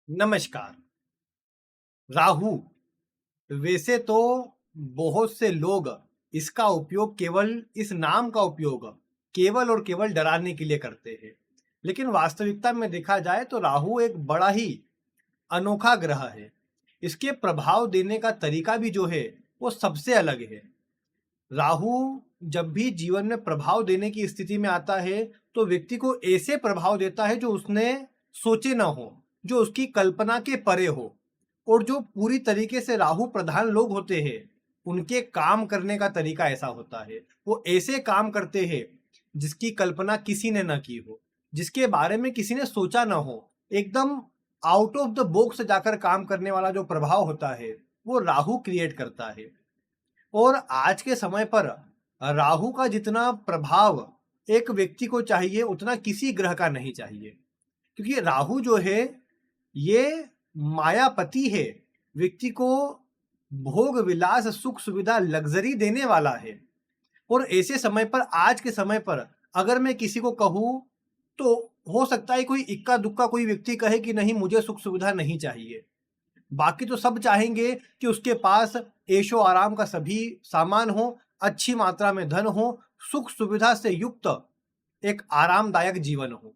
नमस्कार। राहु वैसे तो बहुत से लोग इसका उपयोग केवल इस नाम का उपयोग केवल और केवल डराने के लिए करते हैं। लेकिन वास्तविकता में देखा जाए तो राहु एक बड़ा ही अनोखा ग्रह है। इसके प्रभाव देने का तरीका भी जो है वो सबसे अलग है। राहु जब भी जीवन में प्रभाव देने की स्थिति में आता है तो व्यक्ति को ऐसे प्रभाव देता है जो उसने सोचे ना हो, जो उसकी कल्पना के परे हो। और जो पूरी तरीके से राहु प्रधान लोग होते हैं उनके काम करने का तरीका ऐसा होता है। वो ऐसे काम करते हैं जिसकी कल्पना किसी ने ना की हो, जिसके बारे में किसी ने सोचा ना हो। एकदम आउट ऑफ द बॉक्स जाकर काम करने वाला जो प्रभाव होता है वो राहु क्रिएट करता है। और आज के समय पर राहु का जितना प्रभाव एक व्यक्ति को चाहिए उतना किसी ग्रह का नहीं चाहिए। क्योंकि राहु जो है ये मायापति है, व्यक्ति को भोग विलास सुख सुविधा लग्जरी देने वाला है। और ऐसे समय पर, आज के समय पर अगर मैं किसी को कहूं तो हो सकता है कोई इक्का दुक्का कोई व्यक्ति कहे कि नहीं, मुझे सुख सुविधा नहीं चाहिए। बाकी तो सब चाहेंगे कि उसके पास ऐशो आराम का सभी सामान हो, अच्छी मात्रा में धन हो, सुख सुविधा से युक्त एक आरामदायक जीवन हो।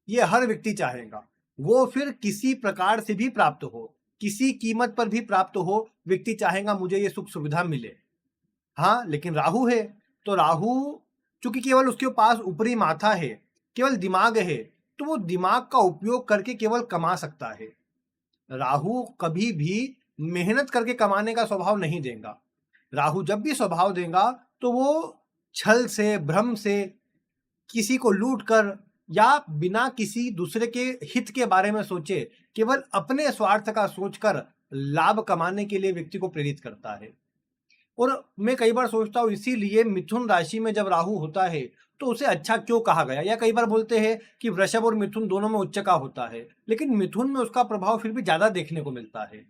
ये हर व्यक्ति चाहेगा। वो फिर किसी प्रकार से भी प्राप्त हो, किसी कीमत पर भी प्राप्त हो, व्यक्ति चाहेगा मुझे ये सुख सुविधा मिले। हाँ, लेकिन राहु है तो राहु चूंकि केवल उसके पास ऊपरी माथा है, केवल दिमाग है, तो वो दिमाग का उपयोग करके केवल कमा सकता है। राहु कभी भी मेहनत करके कमाने का स्वभाव नहीं देगा। राहु जब भी स्वभाव देगा तो वो छल से, भ्रम से, किसी को लूट कर या बिना किसी दूसरे के हित के बारे में सोचे, केवल अपने स्वार्थ का सोचकर लाभ कमाने के लिए व्यक्ति को प्रेरित करता है। और मैं कई बार सोचता हूँ इसीलिए मिथुन राशि में जब राहु होता है तो उसे अच्छा क्यों कहा गया। या कई बार बोलते हैं कि वृषभ और मिथुन दोनों में उच्च का होता है, लेकिन मिथुन में उसका प्रभाव फिर भी ज्यादा देखने को मिलता है।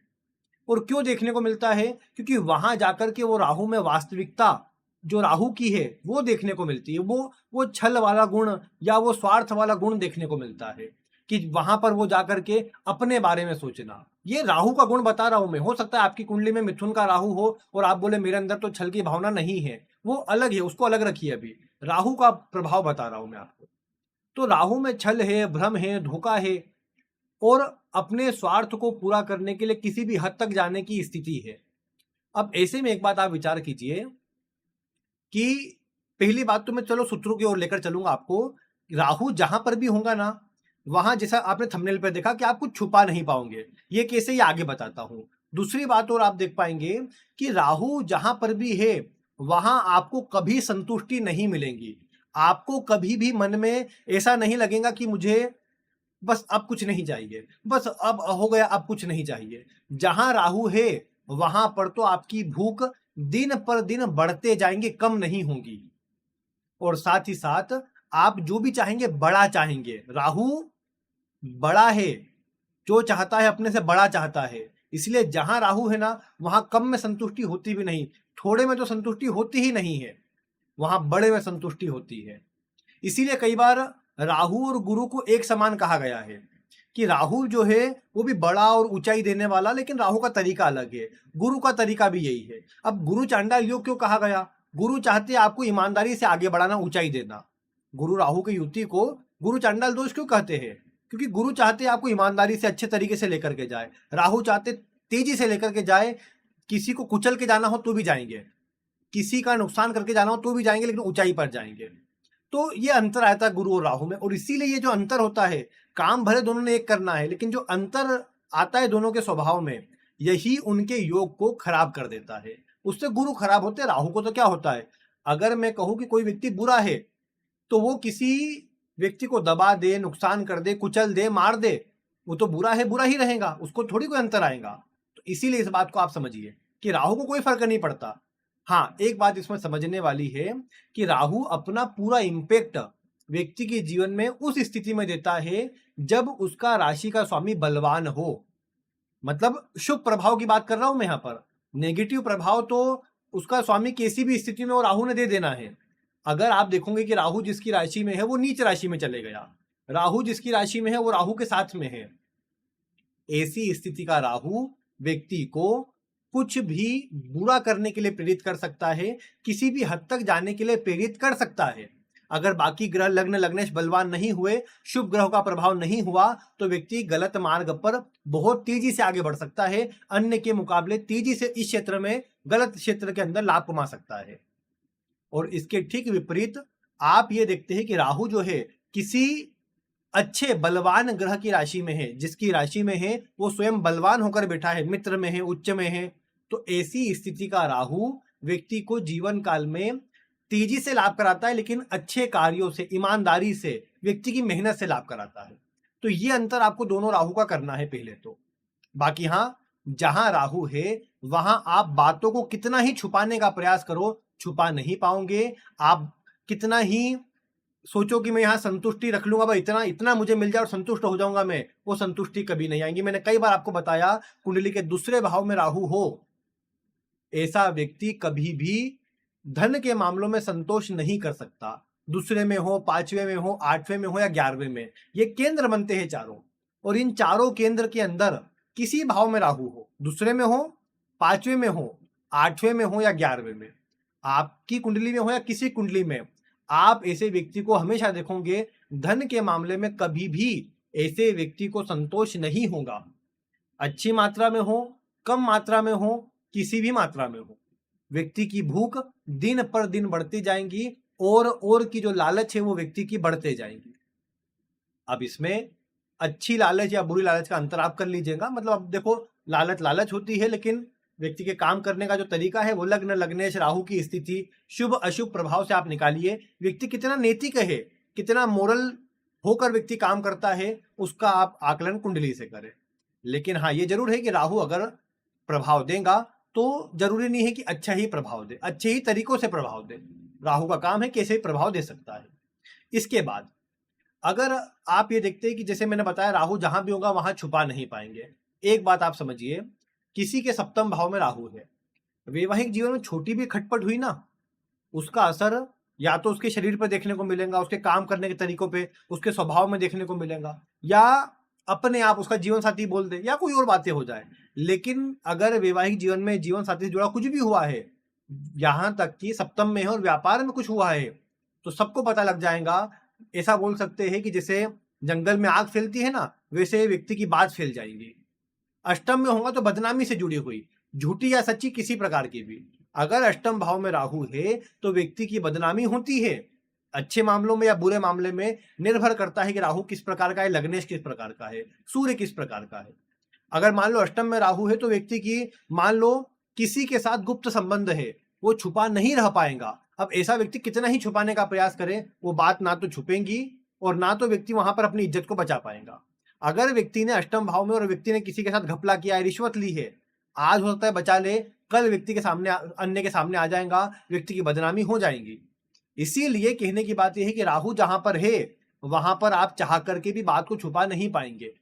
और क्यों देखने को मिलता है? क्योंकि वहां जाकर के वो राहु में वास्तविकता जो राहु की है वो देखने को मिलती है। वो छल वाला गुण या वो स्वार्थ वाला गुण देखने को मिलता है कि वहां पर वो जाकर के अपने बारे में सोचना। ये राहु का गुण बता रहा हूं मैं। हो सकता है आपकी कुंडली में मिथुन का राहु हो और आप बोले मेरे अंदर तो छल की भावना नहीं है, वो अलग है, उसको अलग रखिए। अभी राहु का प्रभाव बता रहा हूं मैं आपको। तो राहु में छल है, भ्रम है, धोखा है और अपने स्वार्थ को पूरा करने के लिए किसी भी हद तक जाने की स्थिति है। अब ऐसे में एक बात आप विचार कीजिए कि पहली बात तो मैं चलो सूत्रों की ओर लेकर चलूंगा आपको। राहु जहां पर भी होगा ना, वहां जैसा आपने थंबनेल पर देखा कि आप कुछ छुपा नहीं पाओगे। ये कैसे, ये आगे बताता हूं। दूसरी बात और आप देख पाएंगे कि राहु जहां पर भी है वहां आपको कभी संतुष्टि नहीं मिलेगी। आपको कभी भी मन में ऐसा नहीं लगेगा कि मुझे बस अब कुछ नहीं चाहिए, बस अब हो गया, अब कुछ नहीं चाहिए। जहां राहु है वहां पर तो आपकी भूख दिन पर दिन बढ़ते जाएंगे, कम नहीं होंगी। और साथ ही साथ आप जो भी चाहेंगे बड़ा चाहेंगे। राहु बड़ा है, जो चाहता है अपने से बड़ा चाहता है। इसलिए जहां राहु है ना, वहां कम में संतुष्टि होती भी नहीं, थोड़े में तो संतुष्टि होती ही नहीं है, वहां बड़े में संतुष्टि होती है। इसीलिए कई बार राहु और गुरु को एक समान कहा गया है कि राहु जो है वो भी बड़ा और ऊंचाई देने वाला, लेकिन राहु का तरीका अलग है, गुरु का तरीका भी यही है। अब गुरु चांडाल योग क्यों कहा गया? गुरु चाहते हैं आपको ईमानदारी से आगे बढ़ाना, ऊंचाई देना। गुरु राहु की युति को गुरु चांडाल दोष क्यों कहते हैं? क्योंकि गुरु चाहते हैं आपको ईमानदारी से अच्छे तरीके से लेकर के जाए, राहु चाहते तेजी से लेकर के जाए। किसी को कुचल के जाना हो तो भी जाएंगे, किसी का नुकसान करके जाना हो तो भी जाएंगे, लेकिन ऊंचाई पर जाएंगे। तो ये अंतर आता है गुरु और राहु में। और इसीलिए ये जो अंतर होता है, काम भले दोनों ने एक करना है, लेकिन जो अंतर आता है दोनों के स्वभाव में, यही उनके योग को खराब कर देता है। उससे गुरु खराब होते हैं। राहु को तो क्या होता है, अगर मैं कहूं कि कोई व्यक्ति बुरा है तो वो किसी व्यक्ति को दबा दे, नुकसान कर दे, कुचल दे, मार दे, वो तो बुरा है, बुरा ही रहेगा, उसको थोड़ी कोई अंतर आएगा। तो इसीलिए इस बात को आप समझिए कि राहु को कोई फर्क नहीं पड़ता। हाँ, एक बात इसमें समझने वाली है कि राहु अपना पूरा इंपैक्ट व्यक्ति के जीवन में उस स्थिति में देता है जब उसका राशि का स्वामी बलवान हो। मतलब शुभ प्रभाव की बात कर रहा हूं मैं यहां पर। नेगेटिव प्रभाव तो उसका स्वामी किसी भी स्थिति में वो राहु ने दे देना है। अगर आप देखोगे कि राहु जिसकी राशि में है वो नीच राशि में चले गया, राहु जिसकी राशि में है वो राहु के साथ में है, ऐसी स्थिति का राहु व्यक्ति को कुछ भी बुरा करने के लिए प्रेरित कर सकता है, किसी भी हद तक जाने के लिए प्रेरित कर सकता है। अगर बाकी ग्रह लग्न लग्नेश बलवान नहीं हुए, शुभ ग्रहों का प्रभाव नहीं हुआ, तो व्यक्ति गलत मार्ग पर बहुत तेजी से आगे बढ़ सकता है, अन्य के मुकाबले तेजी से इस क्षेत्र में, गलत क्षेत्र के अंदर लाभ कमा सकता है। और इसके ठीक विपरीत आप ये देखते हैं कि राहु जो है किसी अच्छे बलवान ग्रह की राशि में है, जिसकी राशि में है वो स्वयं बलवान होकर बैठा है, मित्र में है, उच्च में है, तो ऐसी स्थिति का राहु व्यक्ति को जीवन काल में तेजी से लाभ कराता है, लेकिन अच्छे कार्यों से, ईमानदारी से, व्यक्ति की मेहनत से लाभ कराता है। तो ये अंतर आपको दोनों राहु का करना है पहले तो। बाकी हाँ, जहां राहु है वहां आप बातों को कितना ही छुपाने का प्रयास करो, छुपा नहीं पाओगे। आप कितना ही सोचो कि मैं यहाँ संतुष्टि रख लूंगा, भाई इतना इतना मुझे मिल जाए और संतुष्ट हो जाऊंगा मैं, वो संतुष्टि कभी नहीं आएगी। मैंने कई बार आपको बताया, कुंडली के दूसरे भाव में राहु हो, ऐसा व्यक्ति कभी भी धन के मामलों में संतोष नहीं कर सकता। दूसरे में हो, पांचवें में हो, आठवें में हो या 11वें में, ये केंद्र बनते हैं चारों। और इन चारों केंद्र के अंदर किसी भाव में राहु हो, दूसरे में हो, पांचवें में हो, आठवें में हो या 11वें में, आपकी कुंडली में हो या किसी कुंडली में, आप ऐसे व्यक्ति को हमेशा देखोगे धन के मामले में कभी भी ऐसे व्यक्ति को संतोष नहीं होगा। अच्छी मात्रा में हो, कम मात्रा में हो, किसी भी मात्रा में हो, व्यक्ति की भूख दिन पर दिन बढ़ती जाएंगी और की जो लालच है वो व्यक्ति की बढ़ते जाएंगी। अब इसमें अच्छी लालच या बुरी लालच का अंतर आप कर लीजिएगा। मतलब अब देखो, लालच लालच होती है, लेकिन व्यक्ति के काम करने का जो तरीका है वो लग्न लग्नेश राहु की स्थिति, शुभ अशुभ प्रभाव से आप निकालिए। व्यक्ति कितना नैतिक है, कितना मोरल होकर व्यक्ति काम करता है, उसका आप आकलन कुंडली से करें। लेकिन हाँ, ये जरूर है कि राहु अगर प्रभाव देगा तो जरूरी नहीं है कि अच्छा ही प्रभाव दे, अच्छे ही तरीकों से प्रभाव दे। राहु का काम है कैसे प्रभाव दे सकता है। इसके बाद अगर आप ये देखते हैं कि जैसे मैंने बताया, राहु जहां भी होगा वहां छुपा नहीं पाएंगे। एक बात आप समझिए, किसी के सप्तम भाव में राहु है, वैवाहिक जीवन में छोटी भी खटपट हुई ना, उसका असर या तो उसके शरीर पर देखने को मिलेगा, उसके काम करने के तरीकों पे, उसके स्वभाव में देखने को मिलेगा, या अपने आप उसका जीवन साथी बोल दे, या कोई और बातें हो जाए। लेकिन अगर वैवाहिक जीवन में जीवन साथी से जुड़ा कुछ भी हुआ है, यहां तक कि सप्तम में है और व्यापार में कुछ हुआ है, तो सबको पता लग जाएगा। ऐसा बोल सकते हैं कि जैसे जंगल में आग फैलती है ना, वैसे व्यक्ति की बात फैल जाएगी। अष्टम में होगा तो बदनामी से जुड़ी हुई, झूठी या सच्ची किसी प्रकार की भी। अगर अष्टम भाव में राहु है तो व्यक्ति की बदनामी होती है, अच्छे मामलों में या बुरे मामले में, निर्भर करता है कि राहु किस प्रकार का है, लग्नेश किस प्रकार का है, सूर्य किस प्रकार का है। अगर मान लो अष्टम में राहु है तो व्यक्ति की, मान लो किसी के साथ गुप्त संबंध है, वो छुपा नहीं रह पाएगा। अब ऐसा व्यक्ति कितना ही छुपाने का प्रयास करे, वो बात ना तो छुपेंगी और ना तो व्यक्ति वहां पर अपनी इज्जत को बचा पाएगा। अगर व्यक्ति ने अष्टम भाव में और व्यक्ति ने किसी के साथ घपला किया है, रिश्वत ली है, आज हो सकता है बचा ले, कल व्यक्ति के सामने, अन्य के सामने आ जाएगा, व्यक्ति की बदनामी हो जाएगी। इसीलिए कहने की बात यह है कि राहु जहां पर है वहां पर आप चाह करके भी बात को छुपा नहीं पाएंगे,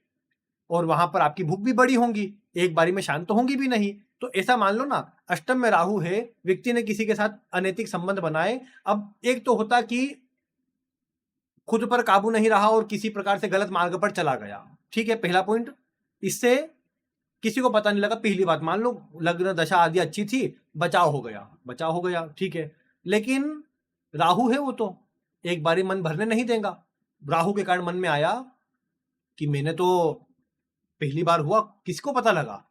और वहां पर आपकी भूख भी बड़ी होंगी, एक बारी में शांत तो होंगी भी नहीं। तो ऐसा मान लो ना, अष्टम में राहु है, व्यक्ति ने किसी के साथ अनैतिक संबंध बनाए। अब एक तो होता कि खुद पर काबू नहीं रहा और किसी प्रकार से गलत मार्ग पर चला गया, ठीक है, पहला पॉइंट। इससे किसी को पता नहीं लगा, पहली बात। मान लो लग्न दशा आदि अच्छी थी, बचाव हो गया, बचाव हो गया, ठीक है। लेकिन राहु है, वो तो एक बारी मन भरने नहीं देगा। राहु के कारण मन में आया कि मैंने तो पहली बार हुआ, किसको पता लगा,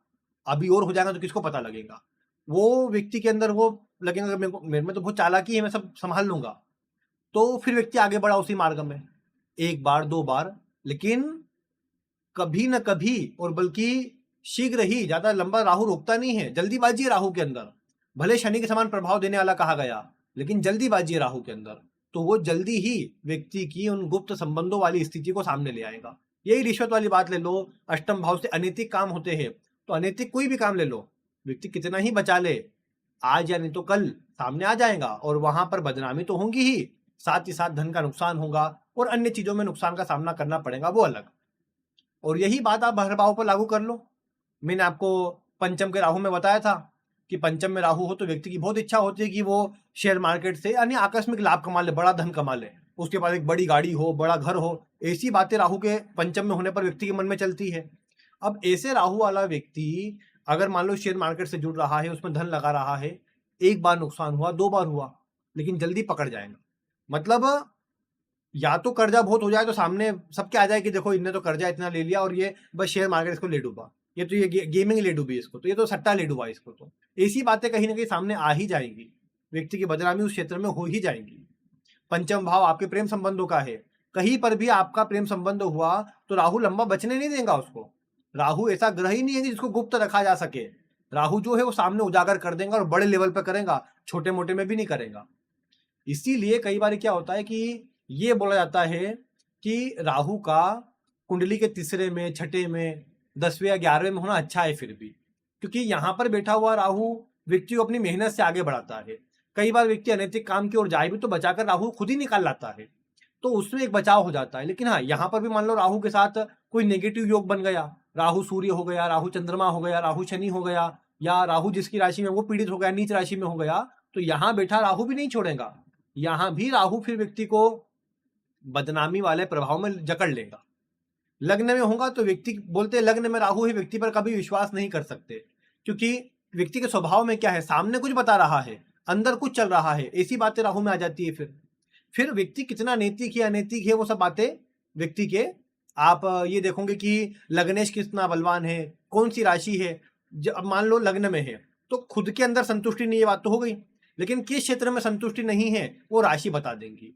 अभी और हो जाएगा तो किसको पता लगेगा। वो व्यक्ति के अंदर वो लगेगा मेरे में तो बहुत चालाकी है, मैं सब संभाल लूंगा। तो फिर व्यक्ति आगे बढ़ा उसी मार्ग में, एक बार दो बार, लेकिन कभी न कभी, और बल्कि शीघ्र ही, ज्यादा लंबा राहु रोकता नहीं है। जल्दीबाजी है राहु के अंदर, भले शनि के समान प्रभाव देने वाला कहा गया, लेकिन जल्दीबाजी है राहु के अंदर। तो वो जल्दी ही व्यक्ति की उन गुप्त संबंधों वाली स्थिति को सामने ले आएगा। यही रिश्वत वाली बात ले लो, अष्टम भाव से अनैतिक काम होते हैं, तो अनैतिक कोई भी काम ले लो, व्यक्ति कितना ही बचा ले, आज या नहीं तो कल सामने आ जाएगा, और वहां पर बदनामी तो होंगी ही, साथ ही साथ धन का नुकसान होगा और अन्य चीजों में नुकसान का सामना करना पड़ेगा, वो अलग। और यही बात आप हर भाव पर लागू कर लो। मैंने आपको पंचम के राहु में बताया था कि पंचम में राहु हो तो व्यक्ति की बहुत इच्छा होती है कि वो शेयर मार्केट से यानी आकस्मिक लाभ कमा ले, बड़ा धन कमा ले, उसके पास एक बड़ी गाड़ी हो, बड़ा घर हो। ऐसी बातें राहु के पंचम में होने पर व्यक्ति के मन में चलती है। अब ऐसे राहु वाला व्यक्ति अगर मान लो शेयर मार्केट से जुड़ रहा है, उसमें धन लगा रहा है, एक बार नुकसान हुआ, 2 बार हुआ, लेकिन जल्दी पकड़ जाएगा। मतलब या तो कर्जा बहुत हो जाए तो सामने सबके आ जाए कि देखो इनने तो कर्जा इतना ले लिया और ये बस शेयर मार्केट इसको ले डूबा, ये तो ये गेमिंग ले डूबी इसको, तो ये तो सट्टा ले डूबा इसको, तो ऐसी बातें कहीं ना कहीं सामने आ ही जाएंगी। व्यक्ति की बदनामी उस क्षेत्र में हो ही जाएगी। पंचम भाव आपके प्रेम संबंधों का है, कहीं पर भी आपका प्रेम संबंध हुआ तो राहु लंबा बचने नहीं देगा उसको। राहु ऐसा ग्रह ही नहीं है जिसको गुप्त रखा जा सके। राहु जो है वो सामने उजागर कर देगा और बड़े लेवल पर करेगा, छोटे मोटे में भी नहीं करेगा। इसीलिए कई बार क्या होता है कि ये बोला जाता है कि राहु का कुंडली के तीसरे में, छठे में, 10वें या 11वें में होना अच्छा है फिर भी, क्योंकि यहां पर बैठा हुआ राहु व्यक्ति को अपनी मेहनत से आगे बढ़ाता है। कई बार व्यक्ति अनैतिक काम की ओर जाए भी तो बचाकर राहु खुद ही निकाल लाता है, तो उसमें एक बचाव हो जाता है। लेकिन हाँ, यहाँ पर भी मान लो राहु के साथ कोई नेगेटिव योग बन गया, राहु सूर्य हो गया, राहु चंद्रमा हो गया, राहु शनि हो गया, या राहु जिसकी राशि में वो पीड़ित हो गया, नीच राशि में हो गया, तो यहाँ बैठा राहु भी नहीं छोड़ेगा। यहां भी राहु फिर व्यक्ति को बदनामी वाले प्रभाव में जकड़ लेगा। लग्न में होगा तो व्यक्ति बोलते हैं लग्न में राहु है, व्यक्ति पर कभी विश्वास नहीं कर सकते, क्योंकि व्यक्ति के स्वभाव में क्या है, सामने कुछ बता रहा है, अंदर कुछ चल रहा है, ऐसी बातें राहु में आ जाती है। फिर व्यक्ति कितना नैतिक है अनैतिक है वो सब बातें व्यक्ति के आप ये देखोगे कि लग्नेश कितना बलवान है, कौन सी राशि है। अब मान लो लग्न में है तो खुद के अंदर संतुष्टि नहीं, ये बात तो हो गई, लेकिन किस क्षेत्र में संतुष्टि नहीं है वो राशि बता देंगी।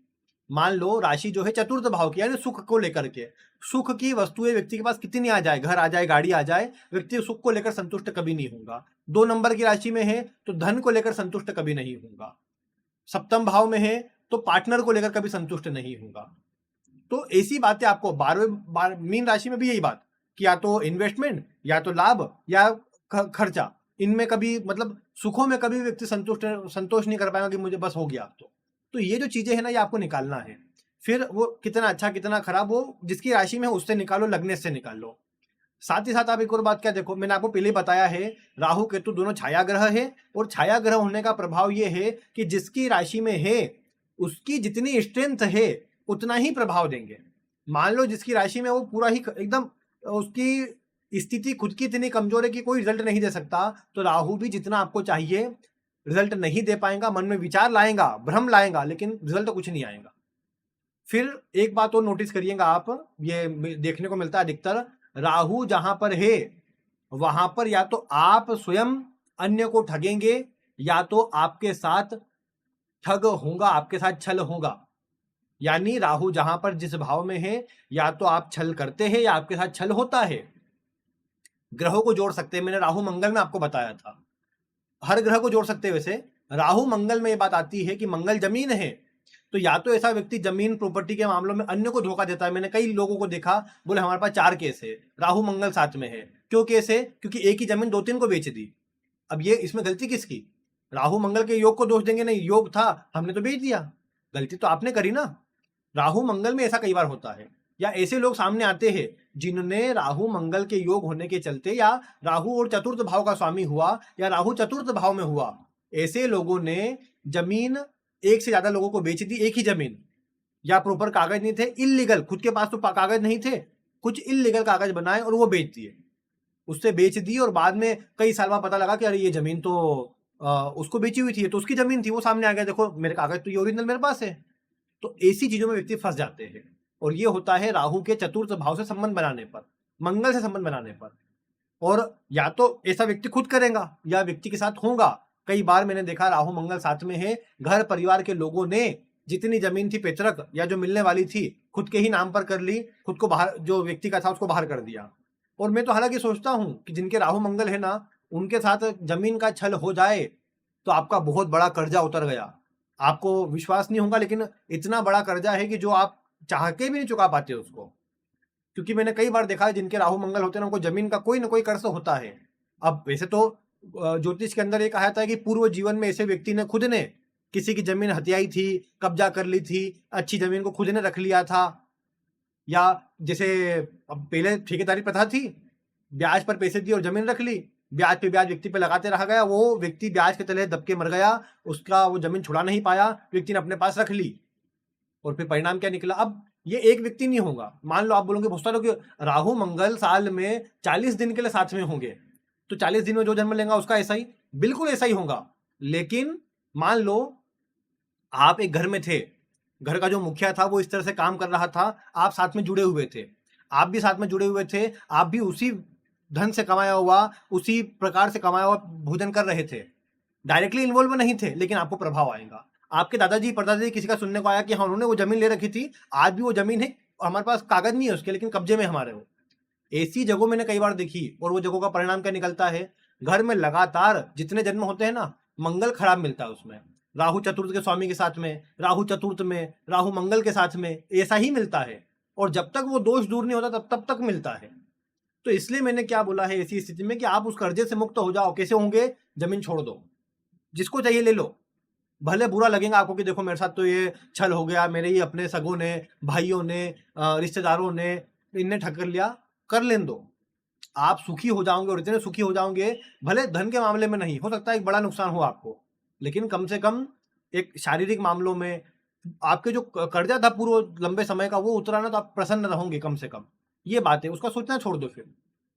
मान लो राशि जो है चतुर्थ भाव की, यानी सुख को लेकर के, सुख की वस्तुएं व्यक्ति के पास कितनी आ जाए, घर आ जाए, गाड़ी आ जाए, व्यक्ति सुख को लेकर संतुष्ट कभी नहीं होगा। 2 नंबर की राशि में है तो धन को लेकर संतुष्ट कभी नहीं होगा। सप्तम भाव में है तो पार्टनर को लेकर कभी संतुष्ट नहीं होगा। तो ऐसी बातें आपको 12वें मीन राशि में भी यही बात कि या तो इन्वेस्टमेंट, या तो लाभ, या खर्चा, इनमें कभी मतलब सुखों में कभी व्यक्ति संतोष नहीं कर पाएगा कि मुझे बस हो गया। तो ये जो चीजें है ना, ये आपको निकालना है। फिर वो कितना अच्छा कितना खराब, वो जिसकी राशि में उससे निकालो, लग्नेश से निकालो। साथ ही साथ आप एक और बात क्या देखो, मैंने आपको पहले बताया है राहु केतु दोनों छाया ग्रह है, और छाया ग्रह होने का प्रभाव ये है कि जिसकी राशि में है उसकी जितनी स्ट्रेंथ है उतना ही प्रभाव देंगे। मान लो जिसकी राशि में वो पूरा ही एकदम उसकी स्थिति खुद की इतनी कमजोर है कि कोई रिजल्ट नहीं दे सकता, तो राहु भी जितना आपको चाहिए रिजल्ट नहीं दे पाएगा, मन में विचार लाएगा, भ्रम लाएगा, लेकिन रिजल्ट तो कुछ नहीं आएगा। फिर एक बात और नोटिस करिएगा आप, ये देखने को मिलता है अधिकतर, राहु जहां पर है वहां पर या तो आप स्वयं अन्य को ठगेंगे, या तो आपके साथ ठग होगा, आपके साथ छल होगा। यानी राहु जहां पर जिस भाव में है, या तो आप छल करते हैं या आपके साथ छल होता है। ग्रहों को जोड़ सकते हैं, मैंने राहु मंगल में आपको बताया था, हर ग्रह को जोड़ सकते हैं। वैसे राहु मंगल में ये बात आती है कि मंगल जमीन है, तो या तो ऐसा व्यक्ति जमीन प्रॉपर्टी के मामलों में अन्य को धोखा देता है। मैंने कई लोगों को देखा, बोले हमारे पास 4 केस है, राहु मंगल साथ में है। क्यों केस है? क्योंकि एक ही जमीन 2-3 को बेच दी। अब ये इसमें गलती किसकी? राहु मंगल के योग को दोष देंगे, नहीं योग था हमने तो बेच दिया, गलती तो आपने करी ना। राहु मंगल में ऐसा कई बार होता है, या ऐसे लोग सामने आते हैं जिन्होंने राहु मंगल के योग होने के चलते, या राहु और चतुर्थ भाव का स्वामी हुआ, या राहु चतुर्थ भाव में हुआ, ऐसे लोगों ने जमीन एक से ज्यादा लोगों को बेच दी, एक ही जमीन, या प्रॉपर कागज नहीं थे, इलीगल, खुद के पास तो कागज नहीं थे, कुछ इलीगल कागज बनाए और वो बेच दिए, उससे बेच दी, और बाद में कई साल बाद पता लगा कि अरे ये जमीन तो उसको बेची हुई थी, तो उसकी जमीन थी, वो सामने आ गया, देखो मेरे कागज तो ये ओरिजिनल मेरे पास है। तो ऐसी चीजों में व्यक्ति फंस जाते हैं, और ये होता है राहु के चतुर्थ भाव से संबंध बनाने पर, मंगल से संबंध बनाने पर। और या तो ऐसा व्यक्ति खुद करेगा या व्यक्ति के साथ होगा। कई बार मैंने देखा राहु मंगल साथ में है, घर परिवार के लोगों ने जितनी जमीन थी पैतृक या जो मिलने वाली थी खुद के ही नाम पर कर ली, खुद को बाहर, जो व्यक्ति का था उसको बाहर कर दिया। और मैं तो हालांकि सोचता हूं कि जिनके राहु मंगल है ना, उनके साथ जमीन का छल हो जाए तो आपका बहुत बड़ा कर्जा उतर गया। आपको विश्वास नहीं होगा, लेकिन इतना बड़ा कर्जा है कि जो आप चाह के भी नहीं चुका पाते उसको। क्योंकि मैंने कई बार देखा है जिनके राहु मंगल होते हैं ना, उनको जमीन का कोई ना कोई कर्ज होता है। अब वैसे तो ज्योतिष के अंदर ये कहा जाता है कि पूर्व जीवन में ऐसे व्यक्ति ने खुद ने किसी की जमीन हथियाई थी, कब्जा कर ली थी, अच्छी जमीन को खुद ने रख लिया था, या जैसे अब पहले ठेकेदारी प्रथा थी, ब्याज पर पैसे दिए और जमीन रख ली, ब्याज पे ब्याज व्यक्ति पे लगाते रहा गया, वो व्यक्ति ब्याज के तले दबके मर गया, उसका वो जमीन छुड़ा नहीं पाया, व्यक्ति ने अपने पास रख ली, और फिर परिणाम क्या निकला? अब ये एक व्यक्ति नहीं होगा। मान लो आप बोलोगे बहुत सारे लोग राहु मंगल साल में 40 दिन के लिए साथ में होंगे, तो 40 दिन में जो जन्म लेगा उसका ऐसा ही, बिल्कुल ऐसा ही होगा। लेकिन मान लो आप एक घर में थे, घर का जो मुखिया था वो इस तरह से काम कर रहा था, आप साथ में जुड़े हुए थे, आप भी साथ में जुड़े हुए थे, आप भी उसी धन से कमाया हुआ, उसी प्रकार से कमाया हुआ भोजन कर रहे थे, डायरेक्टली इन्वॉल्व नहीं थे, लेकिन आपको प्रभाव आएगा। आपके दादाजी परदादाजी किसी का सुनने को आया कि हाँ उन्होंने वो जमीन ले रखी थी, आज भी वो जमीन है, हमारे पास कागज नहीं है उसके, लेकिन कब्जे में हमारे वो। ऐसी जगहों मैंने कई बार देखी, और वो जगहों का परिणाम क्या निकलता है, घर में लगातार जितने जन्म होते हैं ना, मंगल खराब मिलता है उसमें। राहु चतुर्थ के स्वामी के साथ में, राहु चतुर्थ में, राहु मंगल के साथ में, ऐसा ही मिलता है। और जब तक वो दोष दूर नहीं होता तब तक मिलता है। तो इसलिए मैंने क्या बोला है ऐसी स्थिति में कि आप उस कर्जे से मुक्त हो जाओ। कैसे होंगे? जमीन छोड़ दो, जिसको चाहिए ले लो। भले बुरा लगेगा आपको कि देखो मेरे साथ तो ये छल हो गया, मेरे ही अपने सगों ने, भाइयों ने, रिश्तेदारों ने, इनने ठकर लिया, कर लेने दो। आप सुखी हो जाओगे, और इतने सुखी हो जाओगे, भले धन के मामले में नहीं हो सकता एक बड़ा नुकसान हो आपको, लेकिन कम से कम एक शारीरिक मामलों में आपके जो कर्जा था पूर्व लंबे समय का वो उतराना, तो आप प्रसन्न रहोगे कम से कम। ये बात है, उसका सोचना छोड़ दो फिर।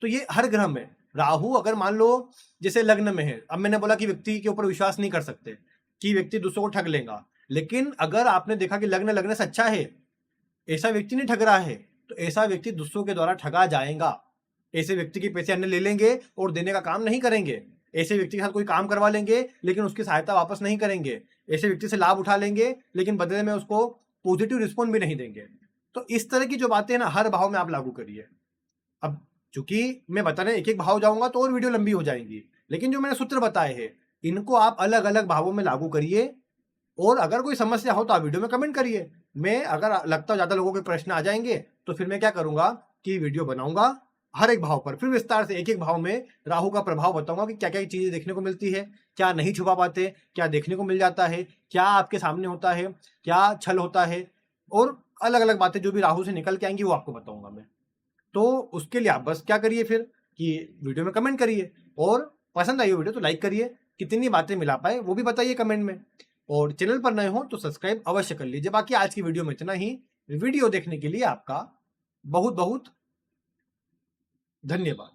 तो ये हर ग्रह में राहु अगर मान लो जैसे लग्न में है, अब मैंने बोला कि व्यक्ति के ऊपर विश्वास नहीं कर सकते कि व्यक्ति दूसरों को ठग लेगा, लेकिन अगर आपने देखा कि लग्न लगने से अच्छा है, ऐसा व्यक्ति नहीं ठग रहा है, तो ऐसा व्यक्ति दूसरों के द्वारा ठगा जाएगा। ऐसे व्यक्ति के पैसे अन्य ले लेंगे और देने का काम नहीं करेंगे। ऐसे व्यक्ति के साथ कोई काम करवा लेंगे लेकिन उसकी सहायता वापस नहीं करेंगे। ऐसे व्यक्ति से लाभ उठा लेंगे लेकिन बदले में उसको पॉजिटिव रिस्पॉन्स भी नहीं देंगे। तो इस तरह की जो बातें हैं ना, हर भाव में आप लागू करिए। अब चूंकि मैं बताने एक एक भाव जाऊंगा तो और वीडियो लंबी हो जाएगी, लेकिन जो मैंने सूत्र बताए हैं इनको आप अलग अलग भावों में लागू करिए। और अगर कोई समस्या हो तो आप वीडियो में कमेंट करिए। मैं अगर लगता ज्यादा लोगों के प्रश्न आ जाएंगे तो फिर मैं क्या करूंगा कि वीडियो बनाऊंगा हर एक भाव पर, फिर विस्तार से एक एक भाव में राहु का प्रभाव बताऊंगा कि क्या क्या चीजें देखने को मिलती है, क्या नहीं छुपा पाते, क्या देखने को मिल जाता है, क्या आपके सामने होता है, क्या छल होता है, और अलग अलग बातें जो भी राहु से निकल के आएंगी वो आपको बताऊंगा मैं। तो उसके लिए आप बस क्या करिए फिर कि वीडियो में कमेंट करिए, और पसंद आई हो वीडियो तो लाइक करिए, कितनी बातें मिला पाए वो भी बताइए कमेंट में, और चैनल पर नए हो तो सब्सक्राइब अवश्य कर लीजिए। बाकी आज की वीडियो में इतना ही। वीडियो देखने के लिए आपका बहुत बहुत धन्यवाद।